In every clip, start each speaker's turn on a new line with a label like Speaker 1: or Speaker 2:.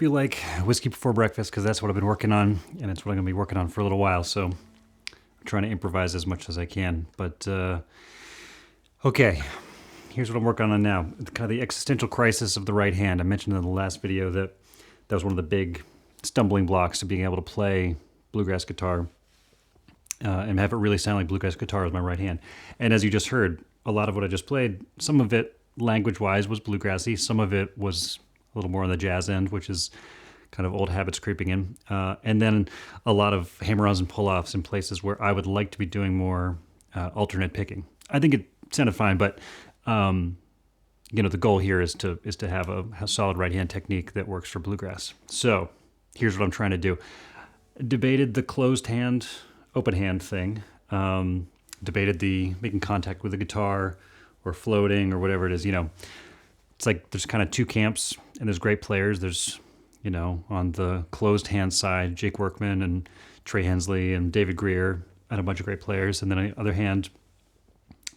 Speaker 1: hope you like Whiskey Before Breakfast, because that's what I've been working on, and it's what I'm going to be working on for a little while, so I'm trying to improvise as much as I can. But, okay, here's what I'm working on now. Kind of the existential crisis of the right hand. I mentioned in the last video that that was one of the big stumbling blocks to being able to play bluegrass guitar and have it really sound like bluegrass guitar with my right hand. And as you just heard, a lot of what I just played, some of it language-wise was bluegrassy, some of it was a little more on the jazz end, which is kind of old habits creeping in. And then a lot of hammer-ons and pull-offs in places where I would like to be doing more alternate picking. I think it sounded fine, but the goal here is to have a solid right-hand technique that works for bluegrass. So here's what I'm trying to do. Debated the closed hand, open hand thing. Debated the making contact with the guitar or floating or whatever it is, It's like there's kind of two camps, and there's great players. There's, on the closed hand side, Jake Workman and Trey Hensley and David Greer, and a bunch of great players. And then on the other hand,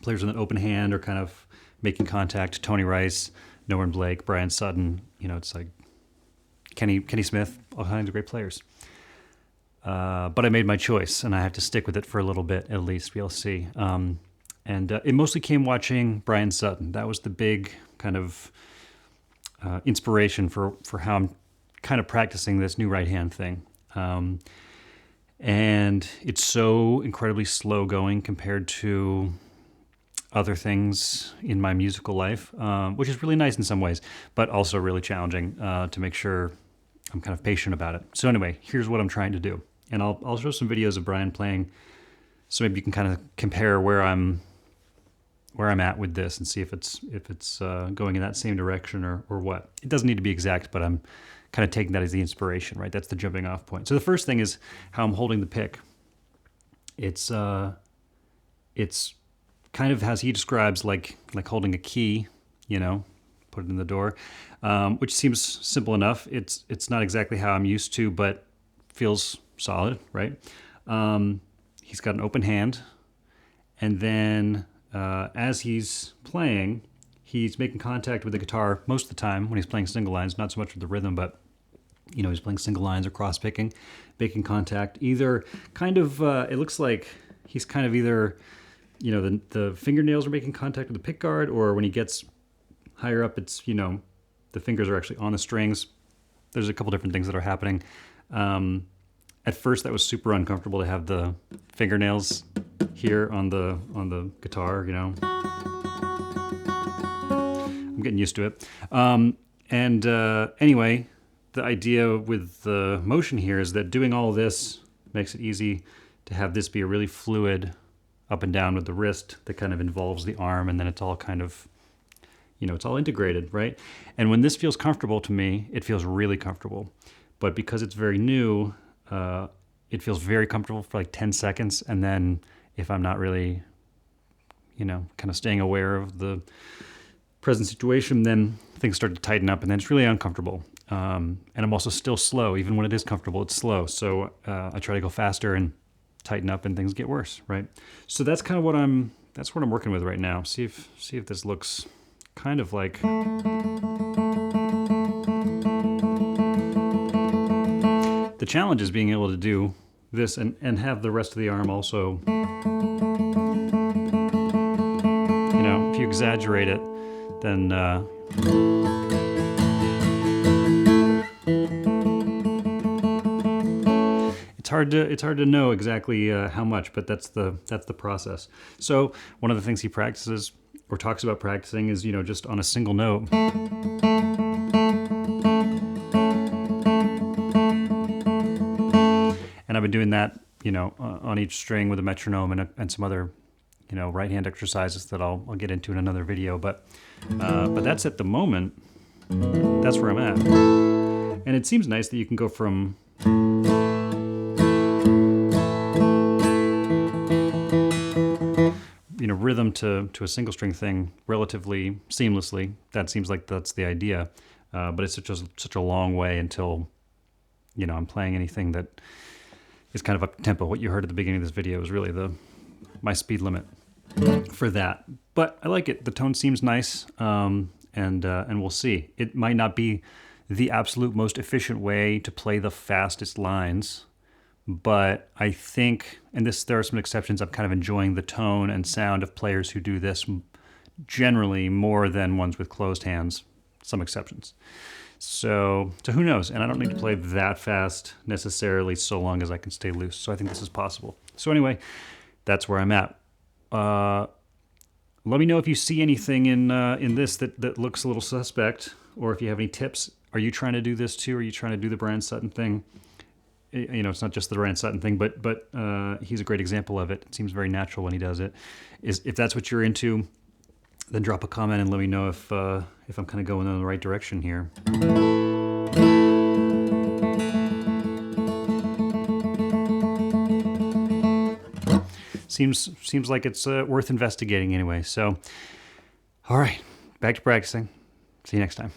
Speaker 1: players with an open hand are kind of making contact. Tony Rice, Norman Blake, Bryan Sutton. It's like Kenny Smith, all kinds of great players. But I made my choice, and I have to stick with it for a little bit at least. We'll see. And it mostly came watching Bryan Sutton. That was the big kind of inspiration for how I'm kind of practicing this new right hand thing. And it's so incredibly slow going compared to other things in my musical life, which is really nice in some ways, but also really challenging to make sure I'm kind of patient about it. So anyway, here's what I'm trying to do. And I'll show some videos of Bryan playing, so maybe you can kind of compare where I'm at with this and see if it's going in that same direction or what. It doesn't need to be exact, but I'm kind of taking that as the inspiration, right? That's the jumping off point. So the first thing is how I'm holding the pick. It's kind of as he describes, like holding a key, put it in the door, which seems simple enough. It's not exactly how I'm used to, but feels solid, right? He's got an open hand, and then as he's playing, he's making contact with the guitar most of the time when he's playing single lines, not so much with the rhythm, but he's playing single lines or cross picking, making contact. Either kind of, it looks like he's kind of either, the fingernails are making contact with the pick guard, or when he gets higher up, it's, the fingers are actually on the strings. There's a couple different things that are happening. At first, that was super uncomfortable to have the fingernails here on the guitar, I'm getting used to it. Anyway, the idea with the motion here is that doing all this makes it easy to have this be a really fluid up and down with the wrist that kind of involves the arm, and then it's all kind of, it's all integrated, right? And when this feels comfortable to me, it feels really comfortable. But because it's very new, it feels very comfortable for like 10 seconds, and then if I'm not really, kind of staying aware of the present situation, then things start to tighten up, and then it's really uncomfortable. And I'm also still slow. Even when it is comfortable, it's slow. So I try to go faster and tighten up, and things get worse, right? So that's kind of what I'm working with right now. See if this looks kind of like... The challenge is being able to do this and have the rest of the arm also, if you exaggerate it, then it's hard to know exactly how much, but that's the process. So one of the things he practices or talks about practicing is, just on a single note. And I've been doing that, on each string with a metronome and some other, right hand exercises that I'll get into in another video. But that's at the moment. That's where I'm at. And it seems nice that you can go from rhythm to a single string thing relatively seamlessly. That seems like that's the idea. But it's such a long way until I'm playing anything that is kind of up tempo. What you heard at the beginning of this video is really my speed limit for that. But I like it. The tone seems nice, and we'll see. It might not be the absolute most efficient way to play the fastest lines. But I think, and there are some exceptions, I'm kind of enjoying the tone and sound of players who do this generally more than ones with closed hands, some exceptions. So who knows? And I don't need to play that fast necessarily so long as I can stay loose. So I think this is possible. So anyway, that's where I'm at. Let me know if you see anything in this that looks a little suspect, or if you have any tips. Are you trying to do this too? Are you trying to do the Bryan Sutton thing? It's not just the Bryan Sutton thing, but he's a great example of it. It seems very natural when he does it. If that's what you're into, then drop a comment and let me know if I'm kind of going in the right direction here. Seems like it's worth investigating anyway. So, all right, back to practicing. See you next time.